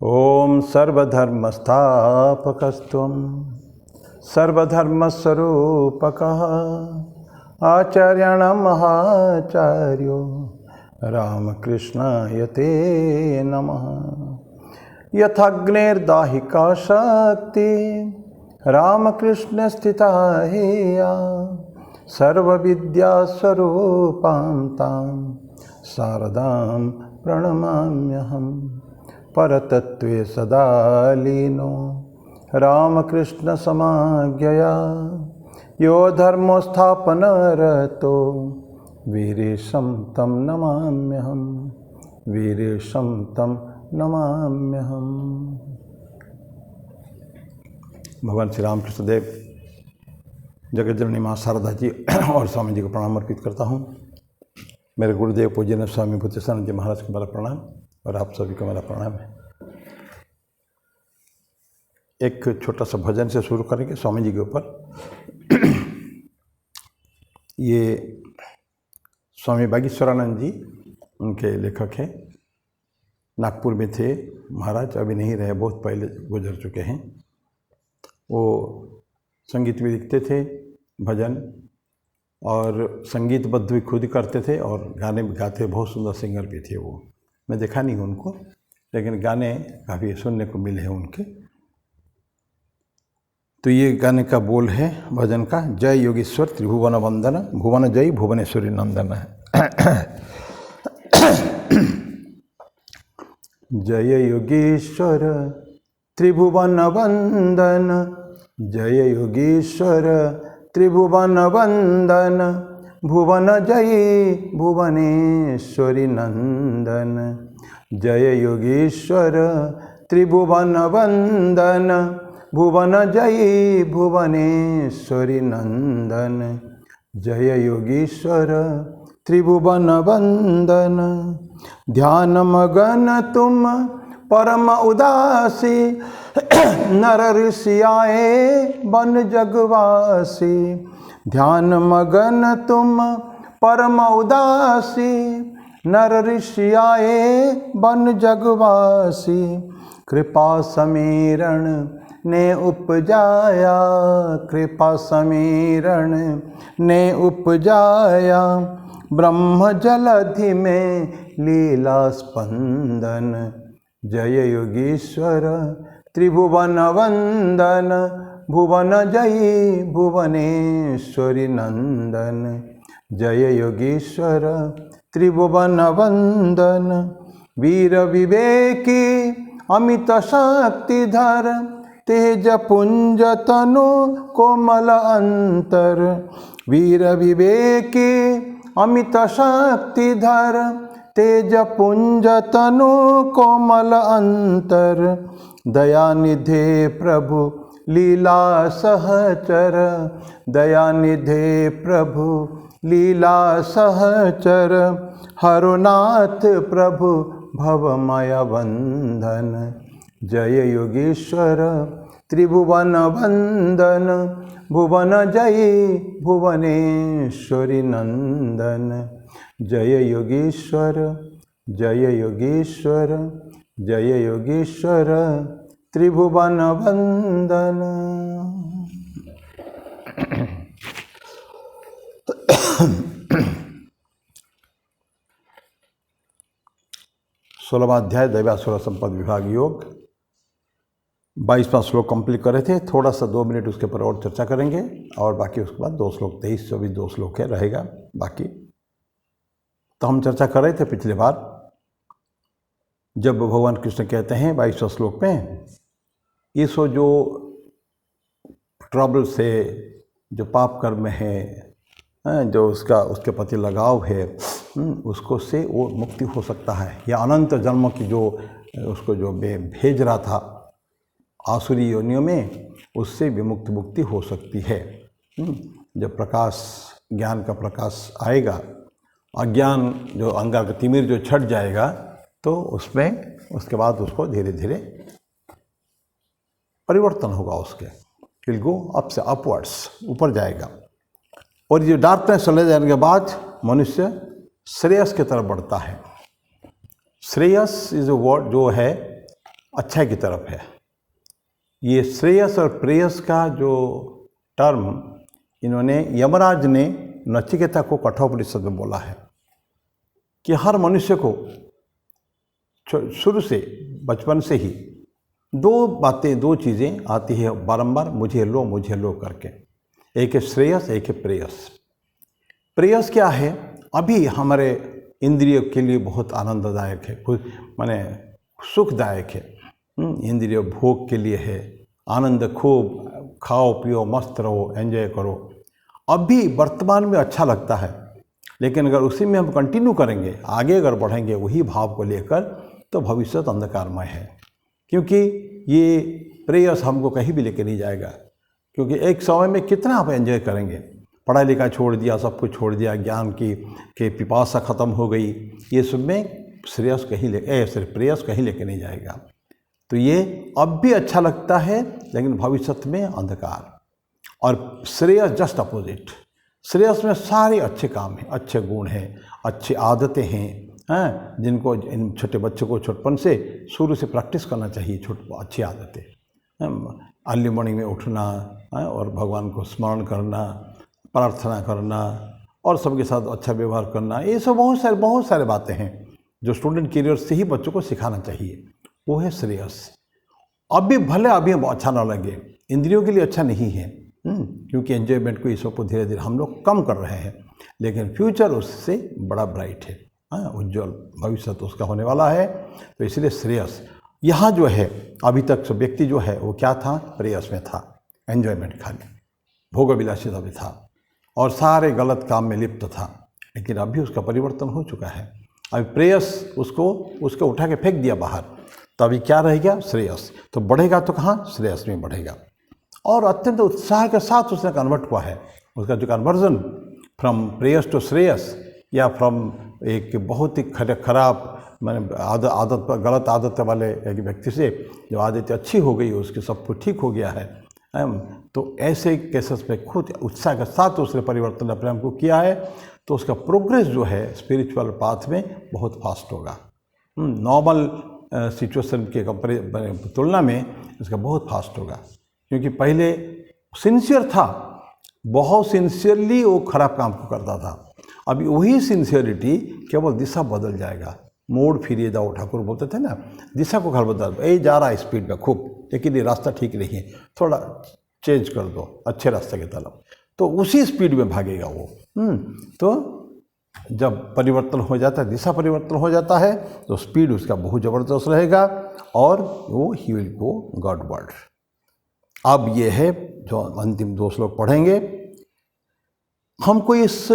ओम सर्वधर्मस्थापकस्त्वं सर्वधर्मस्वरूपकः आचार्याणां महाचार्यो रामकृष्णाय ते नमः। यथाग्नेर्दाहिका शक्ति रामकृष्णस्थिता हेया सर्वविद्यास्वरूपां तां शारदां प्रणमाम्यहम्। परतत्त्वे सदा लीनो रामकृष्णसमाज्ञया यो धर्मस्थापनरतो वीरेशं तं नमाम्यहम्। वीरेशं तं नमाम्यहम्। भगवान श्री रामकृष्ण देव, जगत जननी माँ शारदा जी और स्वामी जी को प्रणाम अर्पित करता हूँ। मेरे गुरुदेव पूज्य स्वामी बुद्धेश्वर जी महाराज को मेरा प्रणाम और आप सभी को मेरा प्रणाम है। एक छोटा सा भजन से शुरू करेंगे स्वामी जी के ऊपर। ये स्वामी बागेश्वरानंद जी उनके लेखक हैं। नागपुर में थे महाराज, अभी नहीं रहे, बहुत पहले गुजर चुके हैं। वो संगीत भी लिखते थे, भजन और संगीतबद्ध भी खुद ही करते थे और गाने भी गाते। बहुत सुंदर सिंगर भी थे वो। मैं देखा नहीं उनको, लेकिन गाने काफ़ी सुनने को मिले हैं उनके। तो ये गाने का बोल है भजन का, जय योगेश्वर त्रिभुवन वंदन, भुवन जय भुवनेश्वरी नंदन है। जय योगेश्वर त्रिभुवन वंदन, जय योगेश्वर त्रिभुवन वंदन, भुवन जय भुवनेश्वरी नंदन। जय योगेश्वर त्रिभुवन वंदन, भुवन जय भुवनेश्वरी नंदन। जय योगेश्वर त्रिभुवन वंदन। ध्यान मगन तुम परम उदासी, नर ऋषि आए बन जगवासी। ध्यान मगन तुम परम उदासी, नर ऋषि आए बन जगवासी। कृपा समीरण ने उपजाया, कृपा समीरण ने उपजाया। ब्रह्म जलधि में लीला स्पंदन। जय योगेश्वर त्रिभुवन वंदन, भुवन जय भुवनेश्वरी नंदन। जय योगेश्वर त्रिभुवन वंदन। वीर विवेकी अमित शक्तिधर, तेज पुंज तनु कोमल अंतर। वीर विवेकी अमित शक्तिधर, तेज पुंज तनु कोमल अंतर। दयानिधे प्रभु लीला सहचर, दयानिधे प्रभु लीला सहचर। हरुनाथ प्रभु भवमय बंधन। जय योगेश्वर त्रिभुवन वंदन, भुवन जय भुवनेश्वरी नंदन। जय योगेश्वर, जय योगेश्वर, जय योगेश्वर त्रिभुवन वंदन। 16वां अध्याय दैवासुर संपद विभाग योग, 22वां श्लोक कंप्लीट कर रहे थे। थोड़ा सा 2 मिनट उसके ऊपर और चर्चा करेंगे और बाकी उसके बाद 2 श्लोक, 23-24 2 श्लोक है रहेगा बाकी। तो हम चर्चा कर रहे थे पिछले बार, जब भगवान कृष्ण कहते हैं 22वां श्लोक में, ये सो जो ट्रबल से, जो पाप कर्म है, जो उसके प्रति लगाव है, उसको से वो मुक्ति हो सकता है। या अनंत जन्म की जो उसको जो भेज रहा था आसुरी योनियों में, उससे विमुक्ति मुक्ति हो सकती है। जब प्रकाश, ज्ञान का प्रकाश आएगा, अज्ञान जो अंगा का तिमिर जो छट जाएगा, तो उसमें उसके बाद उसको धीरे धीरे परिवर्तन होगा। उसके विल गो अप से अपवर्ड्स, ऊपर जाएगा। और ये डार्कनेस चले जाने के बाद मनुष्य श्रेयस की तरफ बढ़ता है। श्रेयस इज अ वर्ड जो है अच्छाई की तरफ है। ये श्रेयस और प्रेयस का जो टर्म इन्होंने यमराज ने नचिकेता को कठोपनिषद में बोला है कि हर मनुष्य को शुरू से बचपन से ही दो चीज़ें आती है बारंबार, मुझे लो करके। एक है श्रेयस, एक है प्रेयस। प्रेयस क्या है? अभी हमारे इंद्रियों के लिए बहुत आनंददायक है, माने सुखदायक है। इंद्रिय भोग के लिए है, आनंद, खूब खाओ पियो मस्त रहो, एंजॉय करो। अभी वर्तमान में अच्छा लगता है, लेकिन अगर उसी में हम कंटिन्यू करेंगे, आगे अगर बढ़ेंगे वही भाव को लेकर, तो भविष्य अंधकारमय है। क्योंकि ये प्रेयस हमको कहीं भी लेके नहीं जाएगा। क्योंकि एक समय में कितना आप एंजॉय करेंगे, पढ़ाई लिखाई छोड़ दिया, सब कुछ छोड़ दिया, ज्ञान की पिपासा ख़त्म हो गई, ये सब में श्रेयस प्रेयस कहीं लेके नहीं जाएगा। तो ये अब भी अच्छा लगता है, लेकिन भविष्य में अंधकार। और श्रेयस जस्ट अपोजिट। श्रेयस में सारे अच्छे काम हैं, अच्छे गुण हैं, अच्छी आदतें हैं, जिनको इन छोटे बच्चों को छोटपन से शुरू से प्रैक्टिस करना चाहिए। अच्छी आदतें, अर्ली मॉर्निंग में उठना और भगवान को स्मरण करना, प्रार्थना करना और सबके साथ अच्छा व्यवहार करना, ये सब बहुत सारे बातें हैं जो स्टूडेंट करियर से ही बच्चों को सिखाना चाहिए। वो है श्रेयस। अभी भले अभी अच्छा ना लगे, इंद्रियों के लिए अच्छा नहीं है, क्योंकि एंजॉयमेंट को, इस सब को धीरे धीरे हम लोग कम कर रहे हैं, लेकिन फ्यूचर उससे बड़ा ब्राइट है, उज्जवल भविष्य तो उसका होने वाला है। तो इसलिए श्रेयस यहाँ जो है, अभी तक व्यक्ति जो है वो क्या था? प्रेयस में था, एंजॉयमेंट खाली, भोग विलासिता में था और सारे गलत काम में लिप्त था। लेकिन अभी उसका परिवर्तन हो चुका है। अभी प्रेयस उसको उठा के फेंक दिया बाहर, तो अभी क्या रह गया? श्रेयस। तो बढ़ेगा तो कहाँ? श्रेयस में बढ़ेगा। और अत्यंत उत्साह के साथ उसने कन्वर्ट हुआ है। उसका जो कन्वर्जन फ्रॉम प्रेयस टू श्रेयस, या फ्रॉम एक बहुत ही खराब मैंने आदत पर, गलत आदत वाले एक व्यक्ति से जो आदत अच्छी हो गई, उसके सब कुछ ठीक हो गया है। तो ऐसे केसेस में खुद उत्साह के साथ उसने परिवर्तन अपने आप को किया है, तो उसका प्रोग्रेस जो है स्पिरिचुअल पाथ में बहुत फास्ट होगा। नॉर्मल सिचुएशन के तुलना में इसका बहुत फास्ट होगा। क्योंकि पहले सिंसियर था, बहुत सिंसियरली वो खराब काम को करता था। अभी वही सिंसियरिटी केवल दिशा बदल जाएगा, मोड़ फिरिए जाओ, ठाकुर बोलते थे ना, दिशा को घर बदल, ये जा रहा है स्पीड में खूब, लेकिन ये रास्ता ठीक नहीं है, थोड़ा चेंज कर दो अच्छे रास्ते की तरफ, तो उसी स्पीड में भागेगा वो। तो जब परिवर्तन हो जाता है, दिशा परिवर्तन हो जाता है, तो स्पीड उसका बहुत ज़बरदस्त रहेगा और वो ही विल गो गॉडवर्ड। अब ये है जो अंतिम 2 श्लोक पढ़ेंगे, हमको इस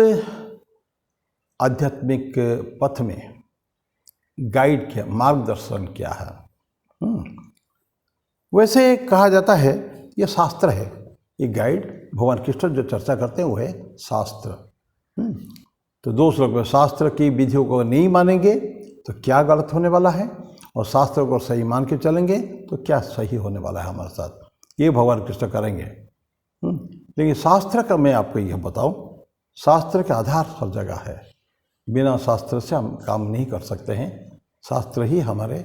आध्यात्मिक पथ में गाइड किया, मार्गदर्शन किया है। वैसे कहा जाता है ये शास्त्र है, ये गाइड भगवान कृष्ण जो चर्चा करते हैं वो है शास्त्र। तो 2 श्लोक में शास्त्र की विधियों को नहीं मानेंगे तो क्या गलत होने वाला है, और शास्त्र को सही मान के चलेंगे तो क्या सही होने वाला है हमारे साथ, ये भगवान कृष्ण करेंगे। लेकिन शास्त्र का मैं आपको यह बताऊं, शास्त्र के आधार हर जगह है, बिना शास्त्र से हम काम नहीं कर सकते हैं। शास्त्र ही हमारे,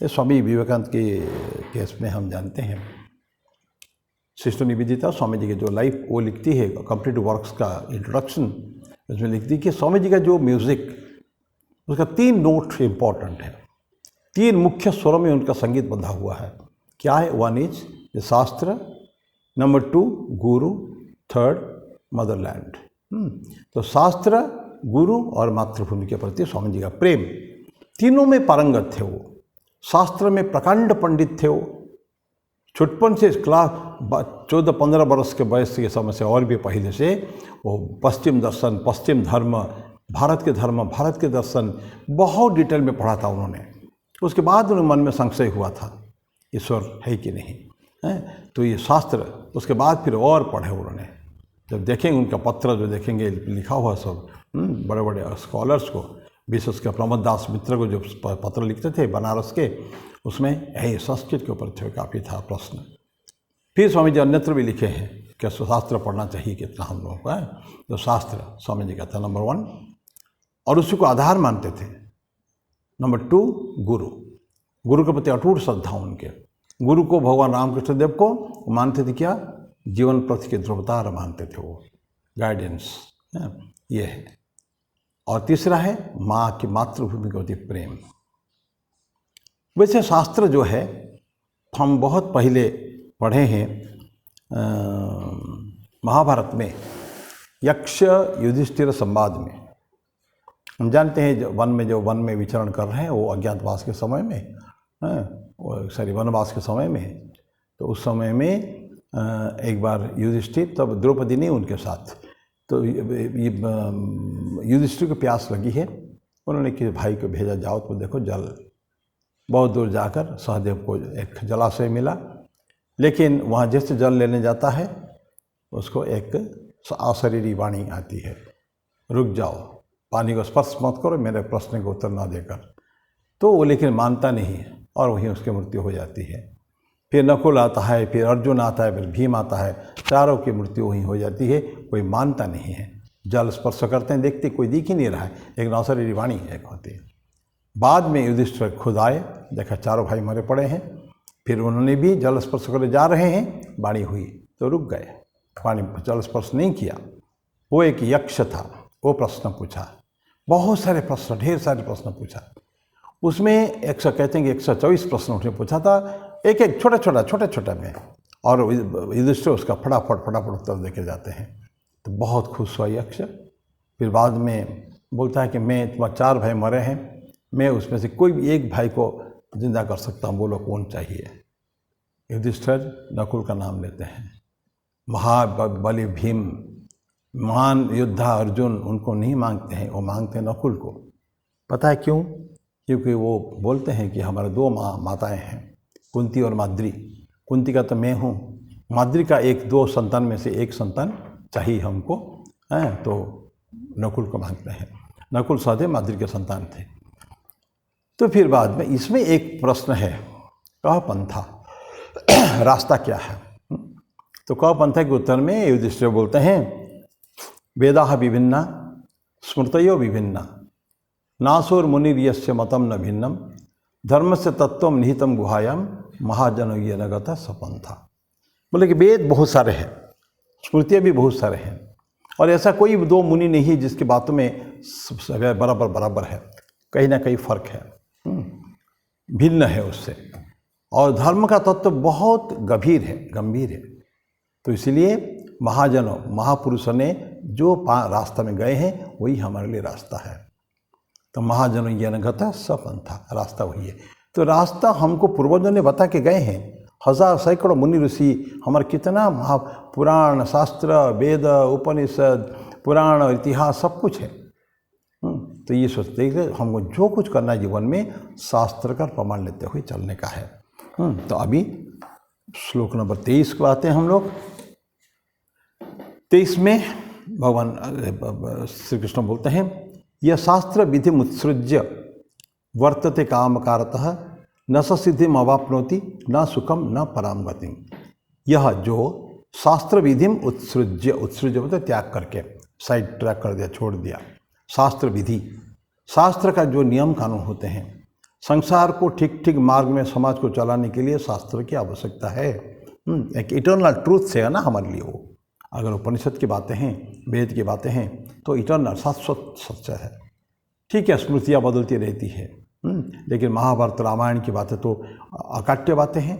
स्वामी विवेकानंद के केस में हम जानते हैं, सिस्टर निवेदिता स्वामी जी की जो लाइफ वो लिखती है, कंप्लीट वर्क्स का इंट्रोडक्शन, उसमें लिखती है कि स्वामी जी का जो म्यूज़िक, उसका 3 नोट इम्पॉर्टेंट है, 3 मुख्य स्वरों में उनका संगीत बंधा हुआ है। क्या है? 1 इज शास्त्र, नंबर 2 गुरु, 3 मदरलैंड। तो शास्त्र, गुरु और मातृभूमि के प्रति स्वामी जी का प्रेम, तीनों में पारंगत थे वो। शास्त्र में प्रकांड पंडित थे वो, छुटपन से क्लास 14-15 वर्ष के वयस के समय से और भी पहले से वो पश्चिम दर्शन, पश्चिम धर्म, भारत के धर्म, भारत के दर्शन बहुत डिटेल में पढ़ा था उन्होंने। उसके बाद उन्हें मन में संशय हुआ था ईश्वर है कि नहीं है, तो ये शास्त्र, उसके बाद फिर और पढ़े उन्होंने। जब देखेंगे उनका पत्र जो देखेंगे लिखा हुआ सब बड़े बड़े स्कॉलर्स को, विशेष कर प्रमोद दास मित्र को जो पत्र लिखते थे बनारस के, उसमें संस्कृत के ऊपर थे काफ़ी था प्रश्न। फिर स्वामी जी अन्यत्र भी लिखे हैं कि शास्त्र पढ़ना चाहिए कितना हम लोगों को है, तो शास्त्र स्वामी जी का था नंबर 1 और उसी को आधार मानते थे। नंबर 2 गुरु, गुरु के प्रति अटूट श्रद्धा उनके। गुरु को भगवान रामकृष्ण देव को मानते थे क्या? जीवन पथ के ध्रुवतार मानते थे वो, गाइडेंस, ये है। और तीसरा है माँ की मातृभूमि के प्रति प्रेम। वैसे शास्त्र जो है हम बहुत पहले पढ़े हैं, महाभारत में यक्ष युधिष्ठिर संवाद में हम जानते हैं जो वन में विचरण कर रहे हैं वो अज्ञातवास के समय में, वनवास के समय में। तो उस समय में एक बार युधिष्ठिर, तब द्रौपदी नहीं उनके साथ, तो युधिष्ठिर को प्यास लगी है। उन्होंने किसी भाई को भेजा, जाओ तो देखो जल। बहुत दूर जाकर सहदेव को एक जलाशय मिला, लेकिन वहाँ जैसे जल लेने जाता है उसको एक अशरीरी वाणी आती है, रुक जाओ, पानी को स्पर्श मत करो मेरे प्रश्न को उत्तर ना देकर। तो वो लेकिन मानता नहीं है और वहीं उसकी मृत्यु हो जाती है। फिर नकुल आता है, फिर अर्जुन आता है, फिर भीम आता है, चारों की मृत्यु वहीं हो जाती है। कोई मानता नहीं है, जल स्पर्श करते हैं, देखते कोई दिख ही नहीं रहा है, एक अशरीरी वाणी एक होती है। बाद में युधिष्ठिर खुद आए, देखा चारों भाई मरे पड़े हैं, फिर उन्होंने भी जल स्पर्श करने जा रहे हैं, वाणी हुई तो रुक गए, पानी जल स्पर्श नहीं किया। वो एक यक्ष था, वो प्रश्न पूछा, बहुत सारे प्रश्न, ढेर सारे प्रश्न पूछा। उसमें कहते हैं कि 124 प्रश्न उसने पूछा था, एक एक छोटा में, और युधिष्ठिर उसका फटाफट उत्तर देके जाते हैं। तो बहुत खुश हुआ यक्ष। फिर बाद में बोलता है कि मैं तुम्हारे 4 भाई मरे हैं, मैं उसमें से कोई भी एक भाई को जिंदा कर सकता हूँ, बोलो कौन चाहिए। युधिष्ठिर नकुल का नाम लेते हैं। महाबली भीम, महान योद्धा अर्जुन उनको नहीं मांगते हैं, वो मांगते हैं नकुल को। पता है क्यों? क्योंकि वो बोलते हैं कि हमारे 2 माताएं हैं, कुंती और माद्री। कुंती का तो मैं हूँ, माद्री का 1-2 संतान में से एक संतान चाहिए हमको, तो नकुल को मांगते हैं। नकुल सहदेव माद्री के संतान थे। तो फिर बाद में इसमें एक प्रश्न है, कह पंथा, रास्ता क्या है? तो कह पंथा के उत्तर में युधिष्ठिर बोलते हैं, वेदाः विभिन्ना स्मृतयो विभिन्ना नासुर मुनिर्यस्य मतम न भिन्नम धर्मस्य तत्वम निहितम गुहायाम महाजनो ये नगता सपंथा। बोले कि वेद बहुत सारे हैं, स्मृतियाँ भी बहुत सारे हैं, और ऐसा कोई 2 मुनि नहीं है जिसकी बातों में बराबर है, कहीं ना कहीं फर्क है, भिन्न है उससे। और धर्म का तत्व बहुत गंभीर है। तो इसलिए महाजनों, महापुरुषों ने जो रास्ता में गए हैं वही हमारे लिए रास्ता है। तो महाजनों ये नगता सपंथा, रास्ता वही है। तो रास्ता हमको पूर्वजों ने बता के गए हैं, हज़ार सैकड़ों मुनि ऋषि, हमारे कितना पुराण शास्त्र, वेद, उपनिषद, पुराण, इतिहास सब कुछ है। तो ये सोचते हैं कि हमको जो कुछ करना है जीवन में शास्त्र का प्रमाण लेते हुए चलने का है। तो अभी श्लोक नंबर 23 को आते हैं हम लोग। 23 में भगवान श्री कृष्ण बोलते हैं, यह शास्त्र विधि उत्सृज्य वर्तते कामकारतः न स सिद्धिम अवाप्नोति न सुखम न पराम गतिम। यह जो शास्त्र विधि उत्सृज्य मतलब त्याग करके साइड ट्रैक कर दिया, छोड़ दिया। शास्त्र विधि, शास्त्र का जो नियम कानून होते हैं, संसार को ठीक मार्ग में समाज को चलाने के लिए शास्त्र की आवश्यकता है। एक इटर्नल ट्रूथ से है ना हमारे लिए वो। अगर उपनिषद की बातें हैं, वेद की बातें हैं, तो इटर्नल शाश्वत सच्चा है। ठीक है, स्मृतियाँ बदलती रहती है, लेकिन महाभारत रामायण की बातें तो अकाट्य बातें हैं।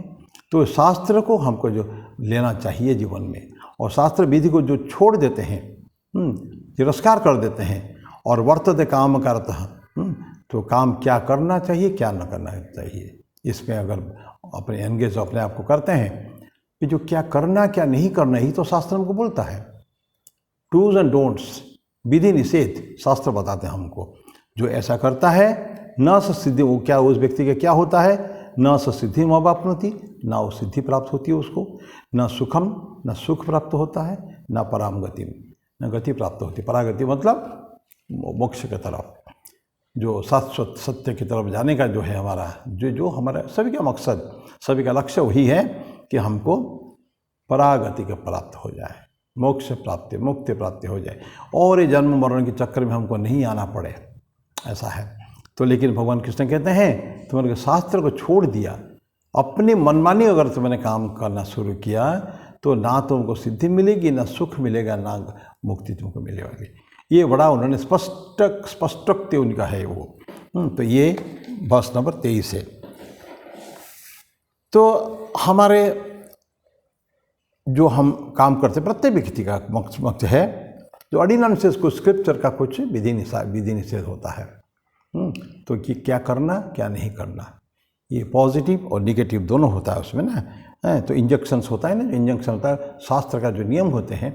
तो शास्त्र को हमको जो लेना चाहिए जीवन में, और शास्त्र विधि को जो छोड़ देते हैं, तिरस्कार कर देते हैं, और वर्तते काम करतः, तो काम क्या करना चाहिए क्या न करना चाहिए, इसमें अगर अपने एंगेज अपने आप को करते हैं कि जो क्या करना क्या नहीं करना ही तो शास्त्र हमको बोलता है। डूज एंड डोंट्स, विधि निषेध शास्त्र बताते हैं हमको। जो ऐसा करता है न स सिद्धि, वो क्या उस व्यक्ति का क्या होता है, न स सिद्धि अवाप्नोति, ना वो सिद्धि प्राप्त होती है उसको, न सुखम, न सुख प्राप्त होता है, न पराम गति, न गति प्राप्त होती। परागति मतलब मोक्ष की तरफ, जो शाश्वत सत्य की तरफ जाने का जो है हमारा, जो हमारा सभी का मकसद, सभी का लक्ष्य वही है कि हमको परागति का प्राप्त हो जाए, मोक्ष प्राप्ति, मुक्ति प्राप्ति हो जाए, और ये जन्म मरण के चक्कर में हमको नहीं आना पड़े, ऐसा है। तो लेकिन भगवान कृष्ण कहते हैं तुमने शास्त्र को छोड़ दिया, अपनी मनमानी अगर तुमने काम करना शुरू किया तो ना तुमको सिद्धि मिलेगी, ना सुख मिलेगा, ना मुक्ति तुमको मिलेगी। ये बड़ा उन्होंने स्पष्टोक्ति उनका है वो। तो ये वर्ष नंबर 23 है। तो हमारे जो हम काम करते प्रत्येक व्यक्ति का मकसद है जो ऑर्डिनेंसेस को स्क्रिप्चर का कुछ विधि निषेध होता है। तो कि क्या करना क्या नहीं करना, ये पॉजिटिव और निगेटिव दोनों होता है उसमें ना। तो इंजेक्शंस होता है ना, इंजेक्शन होता है, शास्त्र का जो नियम होते हैं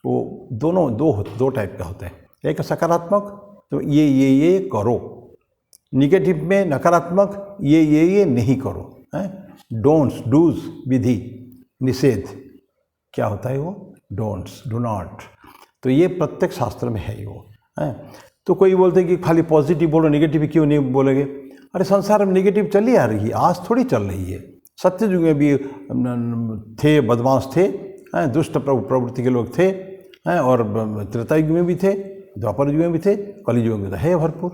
वो दोनों दो टाइप का होते हैं। एक सकारात्मक, तो ये करो, निगेटिव में नकारात्मक, ये नहीं करो। डोंट्स, डूज विधि, निषेध क्या होता है वो, डोंट्स, डू नॉट। तो ये प्रत्येक शास्त्र में है वो। तो कोई बोलते हैं कि खाली पॉजिटिव बोलो, निगेटिव क्यों नहीं बोलेंगे। अरे संसार में निगेटिव चली आ रही है, आज थोड़ी चल रही है। सत्य युग में भी थे, बदमाश थे, दुष्ट प्रवृत्ति के लोग थे, और त्रेता युग में भी थे, द्वापर युग में भी थे, कलि युग में तो है भरपूर।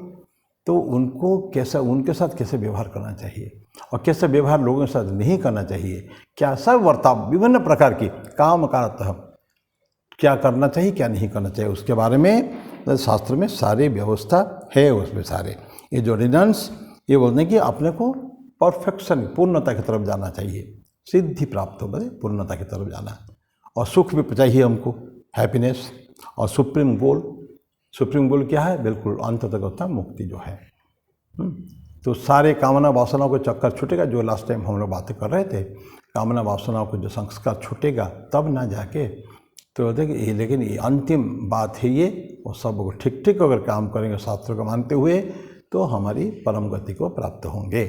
तो उनको कैसा, उनके साथ कैसे व्यवहार करना चाहिए और कैसे व्यवहार लोगों के साथ नहीं करना चाहिए, क्या सब वर्ताव विभिन्न प्रकार की काम कातः क्या करना चाहिए क्या नहीं करना चाहिए, उसके बारे में शास्त्र में सारी व्यवस्था है उसमें सारे। ये जो ऑर्डिनेंस ये बोलते हैं कि अपने को परफेक्शन, पूर्णता की तरफ जाना चाहिए, सिद्धि प्राप्त हो बड़े पूर्णता की तरफ जाना, और सुख भी चाहिए हमको, हैप्पीनेस। और सुप्रीम गोल क्या है, बिल्कुल अंत तक होता मुक्ति जो है। तो सारे कामना वासनाओं को चक्कर छूटेगा, जो लास्ट टाइम हम लोग बातें कर रहे थे, कामना वासनाओं को जो संस्कार छूटेगा तब ना जाके। तो देखिए लेकिन ये अंतिम बात है ये, वो सब ठीक अगर काम करेंगे शास्त्रों को मानते हुए तो हमारी परम गति को प्राप्त होंगे।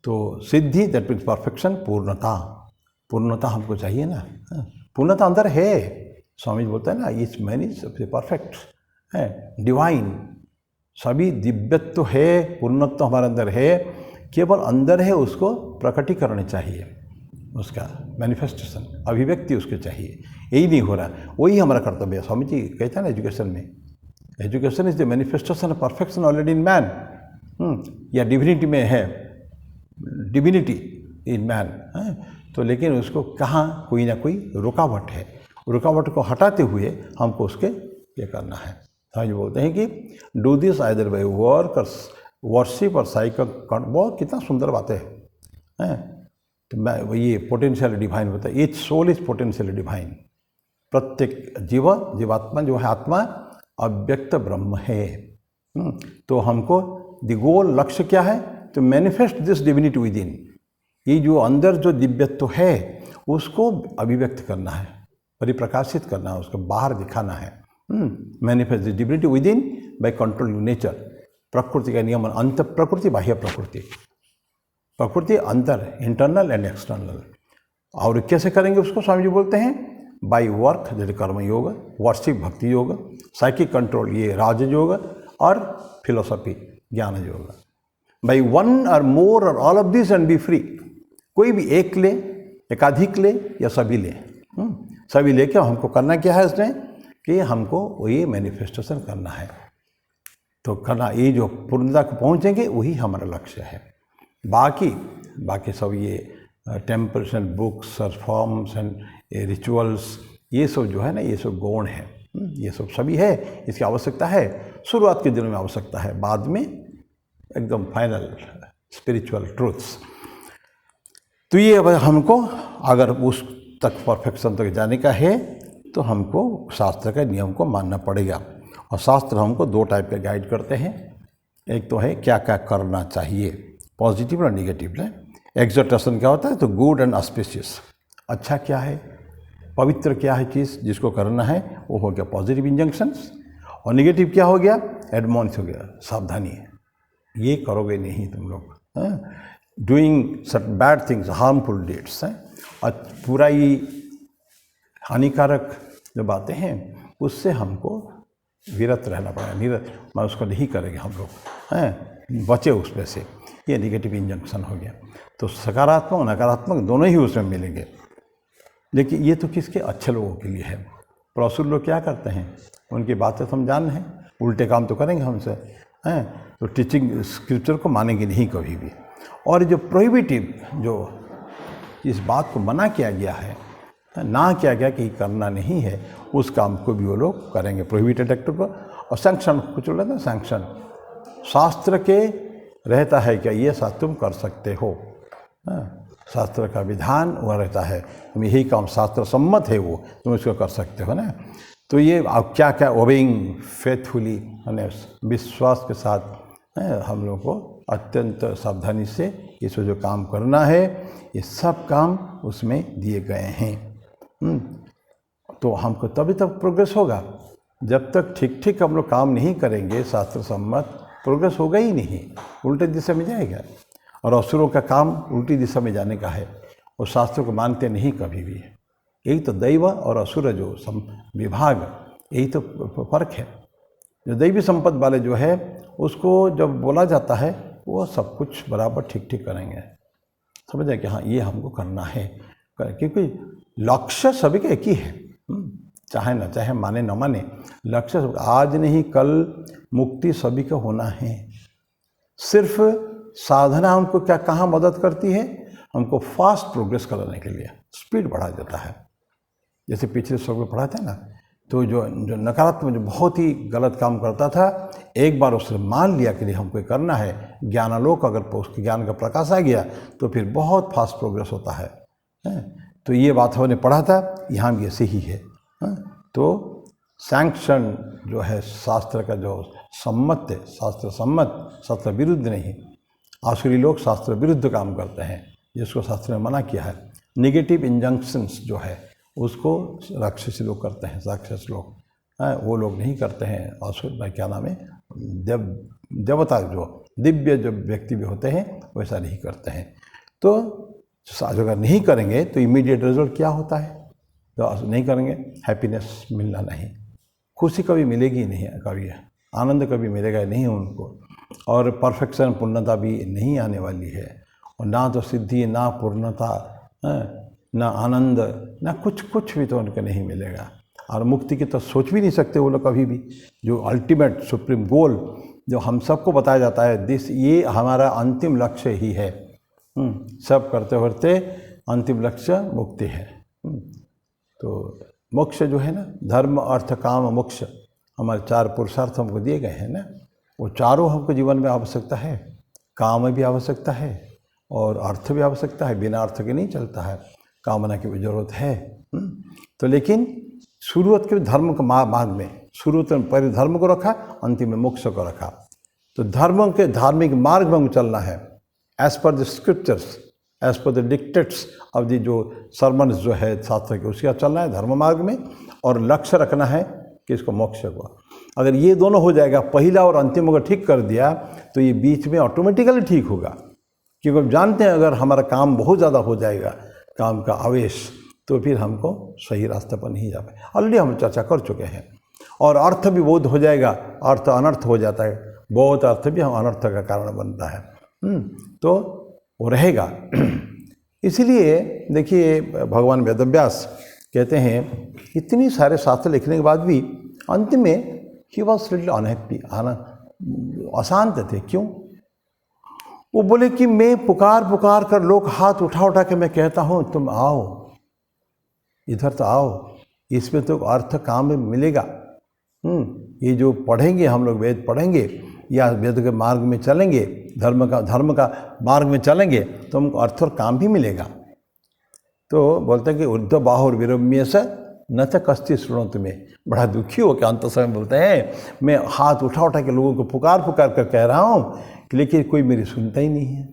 तो सिद्धि दैट मीन्स परफेक्शन, पूर्णता हमको चाहिए ना। पूर्णता अंदर है, स्वामी बोलता है ना, इस मैन इज सबसे परफेक्ट है, डिवाइन, सभी दिव्यत्व है, पूर्णत्व हमारे अंदर है, केवल अंदर है, उसको प्रकटीकरण चाहिए, उसका मैनिफेस्टेशन, अभिव्यक्ति उसके चाहिए। यही नहीं हो रहा, वही हमारा कर्तव्य है। स्वामी जी कहते हैं ना एजुकेशन में, education is the manifestation of perfection already in man. या डिविनिटी में है, डिविनिटी इन मैन। तो लेकिन उसको कहाँ कोई ना कोई रुकावट है, रुकावट को हटाते हुए हमको उसके ये करना है। हाँ जी बोलते हैं कि do this either by work और वर्शिप और साइकिल, बहुत कितना सुंदर बातें हैं। तो मैं ये पोटेंशियल डिवाइन होता है, each soul is potential divine. प्रत्येक जीवात्मा जो है आत्मा अव्यक्त ब्रह्म है। तो हमको द गोल, लक्ष्य क्या है, तो manifest this divinity with in. ये जो अंदर जो दिव्यत्व है उसको अभिव्यक्त करना है, परिप्रकाशित करना है, उसको बाहर दिखाना है। Manifest this divinity with in by controlling nature. प्रकृति का नियमन, अंत प्रकृति बाह्य प्रकृति, प्रकृति अंदर, इंटरनल एंड एक्सटर्नल। और कैसे करेंगे उसको, स्वामी जी बोलते हैं बाय वर्क जैसे कर्म योग, वर्शिप भक्ति योग, साइकिक कंट्रोल ये राज योग, और फिलोसफी ज्ञान योग। बाय वन और मोर और all of this and B free. कोई भी एक ले, एकाधिक ले या सभी ले, सभी लेके हमको करना क्या है इसमें कि हमको ये मैनिफेस्टेशन करना है। तो करना, ये जो पूर्णता को पहुँचेंगे वही हमारा लक्ष्य है। बाकी सब ये टेम्पल्स एंड बुक्स और फॉर्म्स एंड रिचुअल्स, ये सब जो है ना, ये सब गौण है। ये सब सभी है, इसकी आवश्यकता है, शुरुआत के दिनों में आवश्यकता है, बाद में एकदम फाइनल स्पिरिचुअल ट्रूथ्स। तो ये अब हमको अगर उस तक परफेक्शन तक जाने का है तो हमको शास्त्र के नियम को मानना पड़ेगा। और शास्त्र हमको दो टाइप के गाइड करते हैं। एक तो है क्या क्या करना चाहिए, पॉजिटिव और निगेटिव है। एक्सोर्टेशन क्या होता है, तो गुड एंड ऑस्पिशियस, अच्छा क्या है, पवित्र क्या है चीज़ जिसको करना है, वो हो गया पॉजिटिव इंजंक्शंस। और निगेटिव क्या हो गया, एडमॉनिश हो गया, सावधानी, ये करोगे नहीं तुम लोग, डूइंग सट बैड थिंग्स, हार्मफुल डेट्स हैं, और पूरा ही हानिकारक जो बातें हैं उससे हमको विरत रहना पड़ेगा, मैं उसको नहीं करेंगे हम लोग, बचे उसमें से। ये निगेटिव इंजंक्शन हो गया। तो सकारात्मक नकारात्मक दोनों ही उसमें मिलेंगे। लेकिन ये तो किसके, अच्छे लोगों के लिए है। प्रसुर लोग क्या करते हैं, उनकी बातें तो हम जान हैं, उल्टे काम तो करेंगे हमसे, हैं। तो टीचिंग स्क्रिप्चर को मानेंगे नहीं कभी भी। और जो प्रोहिबिटिव, जो इस बात को मना किया गया है, ना किया गया कि करना नहीं है, उस काम को भी वो लोग करेंगे, प्रोहिबिटेड एक्ट को। और सैंक्शन कुछ बोला था, सैंक्शन शास्त्र के रहता है क्या ये साथ तुम कर सकते हो, शास्त्र का विधान वह रहता है, तुम यही काम शास्त्र सम्मत है वो तुम इसको कर सकते हो ना। तो ये अब क्या क्या ओबेइंग फेथफुली, यानी विश्वास के साथ हम लोग को अत्यंत सावधानी से इसको जो काम करना है, ये सब काम उसमें दिए गए हैं। तो हमको तभी तक प्रोग्रेस होगा, जब तक ठीक ठीक हम लोग काम नहीं करेंगे शास्त्र सम्मत, प्रोग्रेस होगा ही नहीं, उल्टे दिशा में जाएगा। और असुरों का काम उल्टी दिशा में जाने का है, और शास्त्रों को मानते नहीं कभी भी। यही तो दैव और असुर जो विभाग, यही तो फर्क है। जो दैवी संपत्ति वाले जो है उसको जब बोला जाता है वो सब कुछ बराबर ठीक ठीक करेंगे, समझ जाए कि हाँ ये हमको करना है, क्योंकि लक्ष्य सभी का एक ही है, चाहे ना चाहे, माने न माने, लक्ष्य आज नहीं कल मुक्ति सभी का होना है। सिर्फ साधना हमको क्या कहाँ मदद करती है, हमको फास्ट प्रोग्रेस कराने के लिए स्पीड बढ़ा देता है। जैसे पिछले श्लोक में पढ़ा था ना, तो जो नकारात्मक, जो बहुत ही गलत काम करता था, एक बार उसने मान लिया कि हमको करना है, ज्ञानालोक अगर उसके ज्ञान का प्रकाश आ गया तो फिर बहुत फास्ट प्रोग्रेस होता है। तो ये बात हमने पढ़ा था, यहाँ भी ऐसे ही है। तो सैंक्शन जो है शास्त्र का जो सम्मत है, शास्त्र सम्मत, शास्त्र विरुद्ध नहीं। आसुरी लोग शास्त्र विरुद्ध काम करते हैं, जिसको शास्त्र ने मना किया है। नेगेटिव इंजंक्शंस जो है उसको राक्षसी लोग करते हैं, राक्षस लोग, वो लोग नहीं करते हैं। असुर क्या नाम है, देवता जो दिव्य जो व्यक्ति भी होते हैं वैसा नहीं करते हैं। तो अगर नहीं करेंगे तो इमीडिएट रिजल्ट क्या होता है, तो नहीं करेंगे, हैप्पीनेस मिलना नहीं, खुशी कभी मिलेगी नहीं, कभी आनंद कभी मिलेगा नहीं उनको, और परफेक्शन पूर्णता भी नहीं आने वाली है। और ना तो सिद्धि, ना पूर्णता, ना आनंद, ना कुछ भी तो उनको नहीं मिलेगा। और मुक्ति की तो सोच भी नहीं सकते वो लोग कभी भी। जो अल्टीमेट सुप्रीम गोल जो हम सबको बताया जाता है, ये हमारा अंतिम लक्ष्य ही है। सब करते करते अंतिम लक्ष्य मुक्ति है। तो मोक्ष जो है ना, धर्म अर्थ काम मोक्ष, हमारे 4 पुरुषार्थ हमको दिए गए हैं ना, वो चारों हमको जीवन में आवश्यकता है। काम भी आवश्यकता है और अर्थ भी आवश्यकता है, बिना अर्थ के नहीं चलता है, कामना की भी जरूरत है। तो लेकिन शुरुआत के धर्म के मार्ग में, शुरुआत में पहले धर्म को रखा, अंतिम में मोक्ष को रखा। तो धर्म के धार्मिक मार्ग में चलना है, as per the scriptures, as per the dictates of the जो सरमन्स जो है शास्त्र के, उसका चलना है धर्म मार्ग में, और लक्ष्य रखना है कि इसको मोक्ष को। अगर ये दोनों हो जाएगा, पहला और अंतिम अगर ठीक कर दिया, तो ये बीच में ऑटोमेटिकली ठीक होगा। क्योंकि हम जानते हैं अगर हमारा काम बहुत ज़्यादा हो जाएगा, काम का आवेश, तो फिर हमको सही रास्ते पर नहीं जा पाए। ऑलरेडी हम चर्चा कर चुके हैं। और अर्थ भी बोध हो जाएगा, अर्थ अनर्थ हो जाता है, बहुत अर्थ भी हम अनर्थ का कारण बनता है। तो वो रहेगा। इसीलिए देखिए भगवान वेदव्यास कहते हैं, इतनी सारे शास्त्र लिखने के बाद भी अंत में ही वॉज लिटिल अनहैप्पी, अशांत थे। क्यों? वो बोले कि मैं पुकार कर, लोग हाथ उठा के मैं कहता हूँ तुम आओ, इधर तो आओ, इसमें तो अर्थ काम में मिलेगा। ये जो पढ़ेंगे हम लोग, वेद पढ़ेंगे या वेद के मार्ग में चलेंगे, धर्म का मार्ग में चलेंगे, तो हमको अर्थ और काम भी मिलेगा। तो बोलते हैं कि ऊर्ध्व बाहुर विरम्य से न च कस्ति सुनो तुम्हें। बड़ा दुखी हो के अंत समय बोलते हैं, मैं हाथ उठा के लोगों को पुकार कर कह रहा हूँ, लेकिन कोई मेरी सुनता ही नहीं है।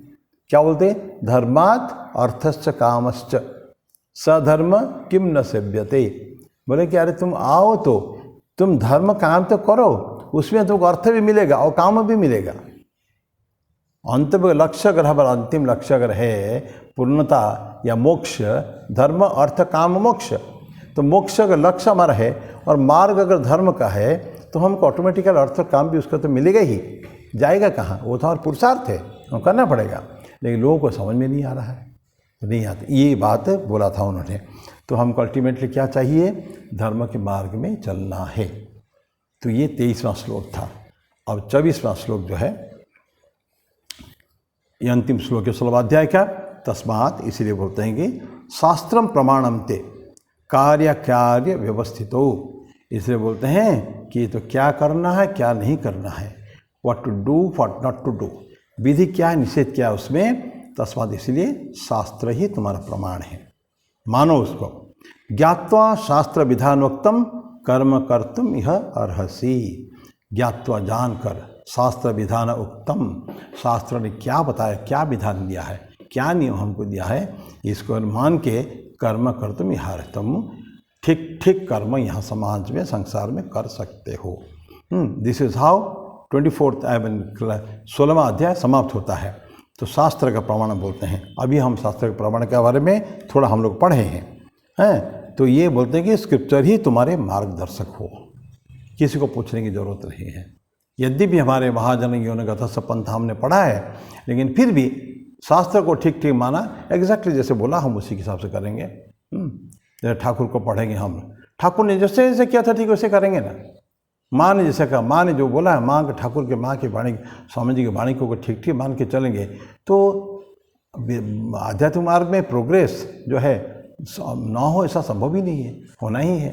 क्या बोलते हैं? धर्मात् अर्थश्च कामश्च सधर्म किम न सेव्यते। बोले कि अरे तुम आओ तो तुम धर्म काम तो करो, उसमें तुमको अर्थ भी मिलेगा और काम भी मिलेगा। अंतिम लक्ष्य अगर हमारा अंतिम लक्ष्य अगर है पूर्णता या मोक्ष, धर्म अर्थ काम मोक्ष, तो मोक्ष अगर लक्ष्य हमारा है और मार्ग अगर धर्म का है, तो हमको ऑटोमेटिकल अर्थ काम भी उसका तो मिलेगा ही। जाएगा कहाँ? वो तो हमारा पुरुषार्थ है, वो करना पड़ेगा। लेकिन लोगों को समझ में नहीं आ रहा है, तो नहीं आती। ये बात बोला था उन्होंने। तो हमको अल्टीमेटली क्या चाहिए? धर्म के मार्ग में चलना है। तो ये 23वां श्लोक था। अब 24वां श्लोक जो है ये अंतिम श्लोक है 16वां अध्याय का। तस्मात् इसलिए बोलते हैं कि शास्त्रम प्रमाणम ते कार्य कार्य व्यवस्थितो, इसलिए बोलते हैं कि तो क्या करना है क्या नहीं करना है, what to do what not to do, विधि क्या है निषेध क्या है उसमें। तस्मात् इसलिए शास्त्र ही तुम्हारा प्रमाण है, मानो उसको। ज्ञात्वा शास्त्र विधानोक्तम कर्म कर्तुम यह अर्हसि, ज्ञात्वा जानकर शास्त्र विधान उक्तम, शास्त्र ने क्या बताया, क्या विधान दिया है, क्या नियम हमको दिया है, इसको मान के कर्म कर्तुम यह अर्हतम, ठीक ठीक कर्म यहाँ समाज में संसार में कर सकते हो। दिस इज हाउ 16वां अध्याय समाप्त होता है। तो शास्त्र का प्रमाण बोलते हैं। अभी हम शास्त्र के प्रमाण के बारे में थोड़ा हम लोग पढ़े हैं तो ये बोलते हैं कि स्क्रिप्चर ही तुम्हारे मार्गदर्शक हो, किसी को पूछने की जरूरत नहीं है। यद्यपि हमारे महाजन योनि गतस्स पंथ हमने पढ़ा है, लेकिन फिर भी शास्त्र को ठीक ठीक माना, एग्जैक्टली जैसे बोला हम उसी के हिसाब से करेंगे। जैसे ठाकुर को पढ़ेंगे हम, ठाकुर ने जैसे जैसे किया था ठीक वैसे करेंगे ना। माँ ने जैसे कहा, माँ ने जो बोला है, माँ के ठाकुर के माँ की वाणी, स्वामी जी की वाणी को ठीक ठीक मान के चलेंगे तो आध्यात्मिक मार्ग में प्रोग्रेस जो है ना हो ऐसा संभव ही नहीं है, होना ही है।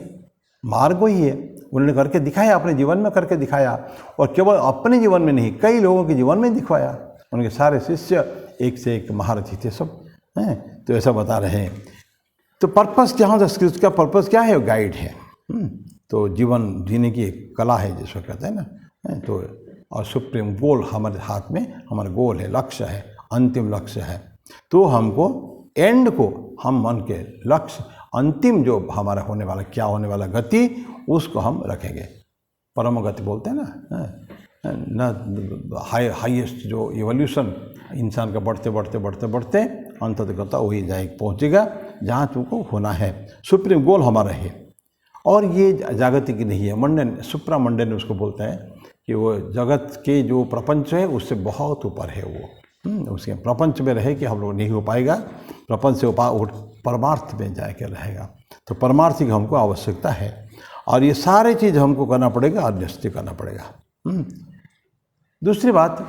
मार्ग वही है, उन्होंने करके दिखाया, अपने जीवन में करके दिखाया, और केवल अपने जीवन में नहीं कई लोगों के जीवन में दिखवाया। उनके सारे शिष्य एक से एक महारथी थे सब हैं, तो ऐसा बता रहे हैं। तो पर्पस क्या होता है, स्क्रिप्ट का पर्पस क्या है, गाइड है। तो जीवन जीने की एक कला है जिसको कहते हैं ना। तो और सुप्रीम गोल हमारे हाथ में, हमारा गोल है, लक्ष्य है, अंतिम लक्ष्य है। तो हमको एंड को हम मन के लक्ष्य, अंतिम जो हमारा होने वाला, क्या होने वाला गति, उसको हम रखेंगे। परम गति बोलते हैं ना, हाईएस्ट जो इवोल्यूशन इंसान का बढ़ते बढ़ते बढ़ते बढ़ते अंततः वही जाएगा, पहुँचेगा जहाँ तुमको होना है। सुप्रीम गोल हमारा है, और ये जागतिक नहीं है, मंडन, सुप्रा मंडन उसको बोलते हैं कि वो जगत के जो प्रपंच है उससे बहुत ऊपर है वो। उसके प्रपंच में रहे कि हम लोग नहीं हो पाएगा, प्रपंच से परमार्थ में जाके रहेगा। तो परमार्थ की हमको आवश्यकता है, और ये सारे चीज़ हमको करना पड़ेगा और निश्चय करना पड़ेगा। दूसरी बात,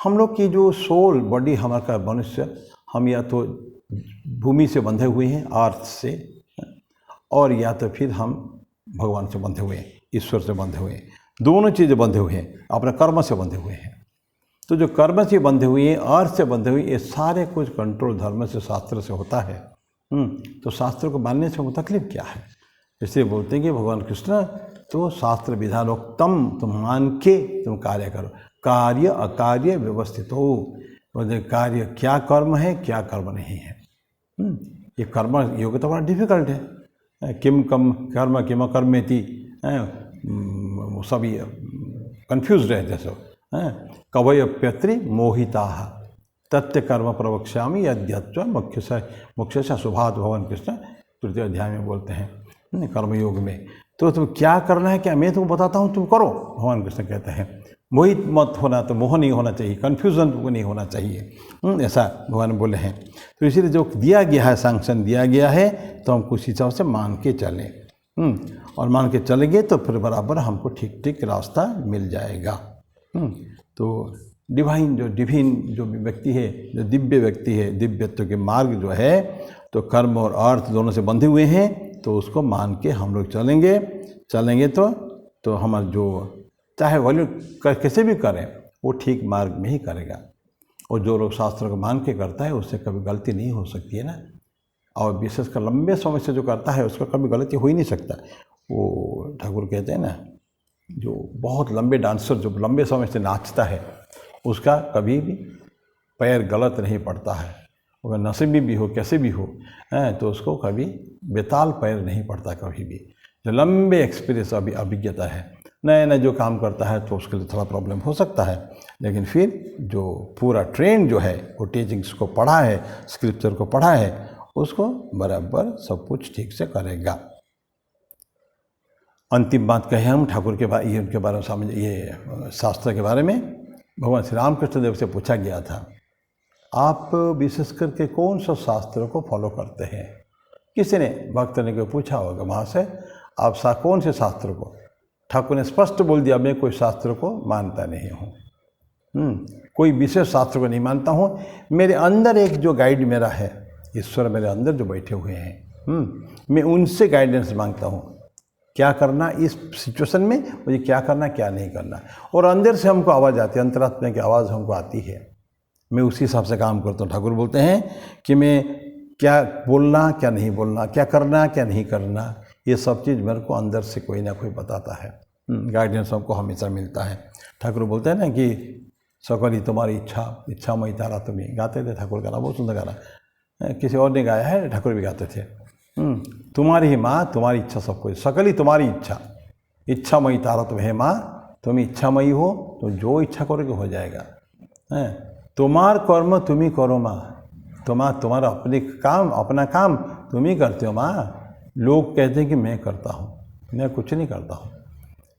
हम लोग की जो सोल बॉडी हमारा मनुष्य, हम या तो भूमि से बंधे हुए हैं, अर्थ से, और या तो फिर हम भगवान से बंधे हुए हैं, ईश्वर से बंधे हुए हैं। दोनों चीज़ें बंधे हुए हैं, अपने कर्म से बंधे हुए हैं। तो जो कर्म से बंधे हुए हैं, अर्थ से बंधे हुए, ये सारे कुछ कंट्रोल धर्म से, शास्त्र से होता है। तो शास्त्र को मानने से तकलीफ क्या है? इसलिए बोलते हैं कि भगवान कृष्ण तो शास्त्र विधानोक्तम तुम मान के तुम कार्य करो, कार्य अकार्य व्यवस्थित हो। कार्य क्या कर्म है, क्या कर्म नहीं है। ये कर्म योग तो बड़ा डिफिकल्ट है। किम कम कर्म किम कर्मेति, सभी कन्फ्यूज रहते सब। कवयप्यत्रि मोहिता तथ्य कर्म प्रवक्ष्यामि यद्यत्व मुख्य से शुभात भगवान कृष्ण तृतीय अध्याय में बोलते हैं कर्मयोग में। तो तुम क्या करना है, क्या मैं तुमको बताता हूँ तुम करो, भगवान कृष्ण कहते हैं। मोहित मत होना, तो मोह नहीं होना चाहिए, कन्फ्यूजन को नहीं होना चाहिए, ऐसा भगवान बोले हैं। तो इसीलिए जो दिया गया है, सैंक्शन दिया गया है, तो हम कुछ हिसाब से मान के चलें, और मान के चलेंगे तो फिर बराबर हमको ठीक ठीक रास्ता मिल जाएगा। तो डिवाइन जो व्यक्ति है, जो दिव्य व्यक्ति है, दिव्यत्व के मार्ग जो है, तो कर्म और अर्थ दोनों से बंधे हुए हैं, तो उसको मान के हम लोग चलेंगे तो हमारा जो चाहे वैल्यू कैसे भी करें, वो ठीक मार्ग में ही करेगा। और जो लोग शास्त्र को मान के करता है, उससे कभी गलती नहीं हो सकती है ना। और विशेषकर लंबे समय से जो करता है, उसका कभी गलती हो ही नहीं सकता। वो ठाकुर कहते हैं ना, जो बहुत लंबे डांसर जो लंबे समय से नाचता है, उसका कभी भी पैर गलत नहीं पड़ता है। अगर नसीबी भी हो, कैसे भी हो, तो उसको कभी बेताल पैर नहीं पड़ता कभी भी। जो लंबे एक्सपीरियंस अभिज्ञता है, नया नया जो काम करता है, तो उसके लिए थोड़ा प्रॉब्लम हो सकता है। लेकिन फिर जो पूरा ट्रेन जो है, वो टीचिंग्स को पढ़ा है, स्क्रिप्चर को पढ़ा है, उसको बराबर सब कुछ ठीक से करेगा। अंतिम बात कहे हम ठाकुर के बारे, उनके बारे में समझ, ये शास्त्र के बारे में भगवान श्री रामकृष्ण देव से पूछा गया था, आप विशेष करके कौन सा शास्त्र को फॉलो करते हैं? किसी ने भक्त ने को पूछा होगा वहाँ से, आप कौन से शास्त्र को? ठाकुर ने स्पष्ट बोल दिया, मैं कोई शास्त्र को मानता नहीं हूँ। कोई विशेष शास्त्र को नहीं मानता हूँ। मेरे अंदर एक जो गाइड मेरा है, ईश्वर मेरे अंदर जो बैठे हुए हैं, मैं उनसे गाइडेंस मांगता हूँ, क्या करना इस सिचुएशन में, मुझे क्या करना क्या नहीं करना। और अंदर से हमको आवाज़ आती है, अंतरात्मा की आवाज़ हमको आती है, मैं उसी हिसाब से काम करता हूँ। ठाकुर बोलते हैं कि मैं क्या बोलना क्या नहीं बोलना, क्या करना क्या नहीं करना, ये सब चीज़ मेरे को अंदर से कोई ना कोई बताता है। गाइडेंस हमको हमेशा मिलता है। ठाकुर बोलते हैं ना कि सकल ही तुम्हारी इच्छा, इच्छामयी तारा तुम्हें, गाते थे ठाकुर गाना, बहुत सुंदर गाना, किसी और ने गाया है, ठाकुर भी गाते थे। तुम्हारी ही माँ, तुम्हारी इच्छा सब कुछ, सकल ही तुम्हारी इच्छा, इच्छामयी तारा तुम है माँ, तुम इच्छामयी हो तो जो इच्छा करोगे हो जाएगा। तुम्हार कर्म तुम ही करो माँ, तुम्हारा अपना काम तुम ही करते हो माँ। लोग कहते हैं कि मैं करता हूँ, मैं कुछ नहीं करता हूँ।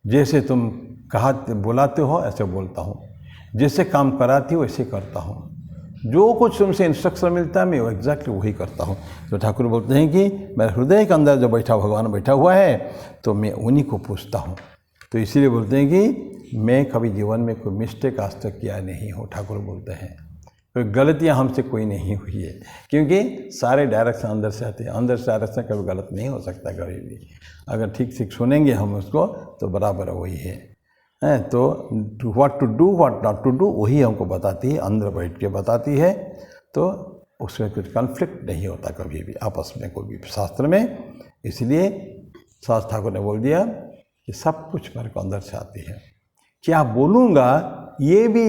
जैसे तुम बुलाते हो ऐसे बोलता हूँ, जैसे काम कराती हो वैसे करता हूँ, जो कुछ तुमसे इंस्ट्रक्शन मिलता है मैं एग्जैक्टली वही करता हूँ। तो ठाकुर बोलते हैं कि मेरे हृदय के अंदर जो भगवान बैठा हुआ है तो मैं उन्हीं को पूछता हूँ। तो इसीलिए बोलते हैं कि मैं कभी जीवन में कोई मिस्टेक आज तक किया नहीं हूँ। ठाकुर बोलते हैं कोई गलतियाँ हमसे कोई नहीं हुई है, क्योंकि सारे डायरेक्शन अंदर से आते हैं, अंदर से डायरेक्शन कभी गलत नहीं हो सकता कभी भी। अगर ठीक ठीक सुनेंगे हम उसको तो बराबर वही है। तो what to do what not to do वही हमको बताती है, अंदर बैठ के बताती है। तो उसमें कुछ कन्फ्लिक्ट नहीं होता कभी भी आपस में कोई भी शास्त्र में। इसलिए शास्त्र ठाकुर ने बोल दिया कि सब कुछ मेरे को अंदर से आती है, क्या बोलूँगा ये भी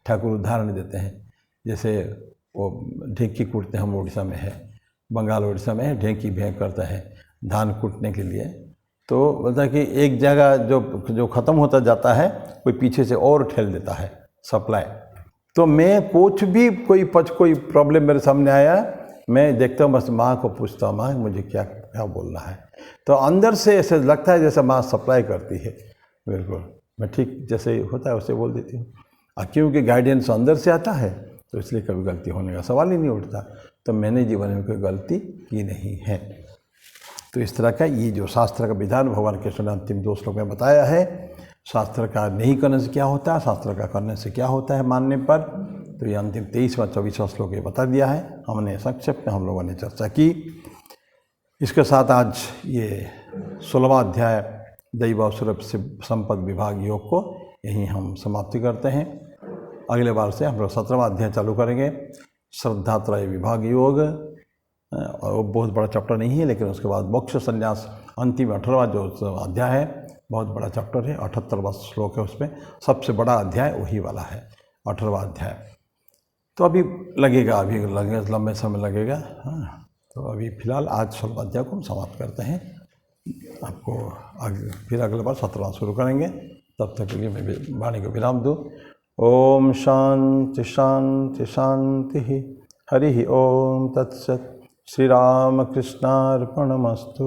ठाकुर उदाहरण देते हैं। जैसे वो ढेंकी कूटते हैं, हम उड़ीसा में है, बंगाल उड़ीसा में है, ढेंकी भेंक करता है धान कूटने के लिए। तो बोलता है कि एक जगह जो ख़त्म होता जाता है कोई पीछे से और ठेल देता है सप्लाई। तो मैं कुछ भी कोई प्रॉब्लम मेरे सामने आया, मैं देखता हूँ, बस माँ को पूछता हूँ, माँ मुझे क्या क्या बोलना है। तो अंदर से ऐसे लगता है जैसे माँ सप्लाई करती है, बिल्कुल मैं ठीक जैसे होता है वैसे बोल देती हूँ। क्योंकि गाइडेंस अंदर से आता है तो इसलिए कभी गलती होने का सवाल ही नहीं उठता। तो मैंने जीवन में कोई गलती की नहीं है। तो इस तरह का ये जो शास्त्र का विधान भगवान कृष्ण ने अंतिम 2 श्लोक में बताया है, शास्त्र का नहीं करने से क्या होता है, शास्त्र का करने से क्या होता है मानने पर, तो ये अंतिम 23वां 24वां श्लोक ये बता दिया है। हमने संक्षेप में हम लोगों ने चर्चा की। इसके साथ आज ये 16वां अध्याय दैव असुर संपद विभाग योग को यहीं हम समाप्ति करते हैं। अगले बार से हम लोग 17वां अध्याय चालू करेंगे, श्रद्धात्रय विभाग योग। और वो बहुत बड़ा चैप्टर नहीं है, लेकिन उसके बाद मोक्ष संन्यास अंतिम 18वां जो अध्याय है, बहुत बड़ा चैप्टर है, 78वां श्लोक है, उसमें सबसे बड़ा अध्याय वही वाला है 18वां अध्याय। तो अभी लगेगा लंबे समय लगेगा। हाँ, तो अभी फिलहाल आज 16वां अध्याय को हम समाप्त करते हैं। आपको फिर अगले बार 17वां शुरू करेंगे। तब तक के लिए मैं वाणी को विराम दूँ। ओम शांति शांति शांति। हरि ओम तत्सत। श्री राम कृष्णार्पणमस्तु।